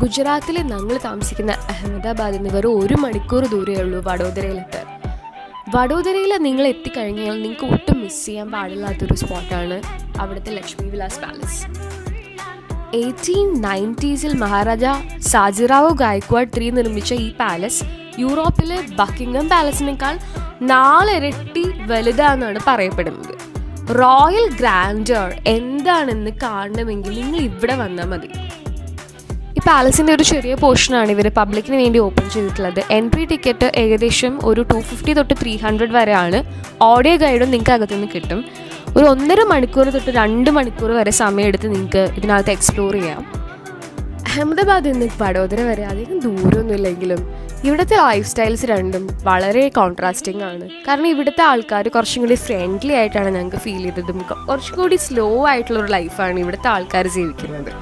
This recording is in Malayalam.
ഗുജറാത്തിൽ ഞങ്ങൾ താമസിക്കുന്ന അഹമ്മദാബാദിൽ നിന്ന് വെറും 1 മണിക്കൂർ ദൂരമേ ഉള്ളൂ വഡോദരയിലെത്താൻ. വഡോദരയിൽ നിങ്ങൾ എത്തിക്കഴിഞ്ഞാൽ നിങ്ങൾക്ക് ഒട്ടും മിസ് ചെയ്യാൻ പാടില്ലാത്തൊരു സ്പോട്ടാണ് അവിടുത്തെ Lakshmi Vilas palace. 1890s Maharaja Sayajirao Gaekwad III നിർമ്മിച്ച ഈ പാലസ് യൂറോപ്പിലെ ബക്കിംഗ്ഹാം പാലസിനേക്കാൾ 4 ഇരട്ടി വലുതാണെന്നാണ് പറയപ്പെടുന്നത്. റോയൽ ഗ്രാൻഡർ എന്താണെന്ന് കാണണമെങ്കിൽ നിങ്ങൾ ഇവിടെ വന്നാൽ മതി. ഈ പാലസിൻ്റെ ഒരു ചെറിയ പോർഷനാണ് ഇവർ പബ്ലിക്കിന് വേണ്ടി ഓപ്പൺ ചെയ്തിട്ടുള്ളത്. എൻട്രി ടിക്കറ്റ് ഏകദേശം ഒരു 250 തൊട്ട് 300 വരെയാണ്. ഓഡിയോ ഗൈഡും നിങ്ങൾക്ക് അകത്തുനിന്ന് കിട്ടും. ഒരു 1.5 മണിക്കൂർ തൊട്ട് 2 മണിക്കൂർ വരെ സമയമെടുത്ത് നിങ്ങൾക്ക് ഇതിനകത്ത് എക്സ്പ്ലോർ ചെയ്യാം. അഹമ്മദാബാദിൽ നിന്ന് വഡോദര വരെ അധികം ദൂരമൊന്നുമില്ലെങ്കിലും ഇവിടുത്തെ ലൈഫ് സ്റ്റൈൽസ് രണ്ടും വളരെ കോൺട്രാസ്റ്റിംഗ് ആണ്. കാരണം ഇവിടുത്തെ ആൾക്കാർ കുറച്ചും കൂടി ഫ്രണ്ട്ലി ആയിട്ടാണ് ഞങ്ങൾക്ക് ഫീൽ ചെയ്തതും കുറച്ചും കൂടി സ്ലോ ആയിട്ടുള്ളൊരു ലൈഫാണ് ഇവിടുത്തെ ആൾക്കാർ ജീവിക്കുന്നത്.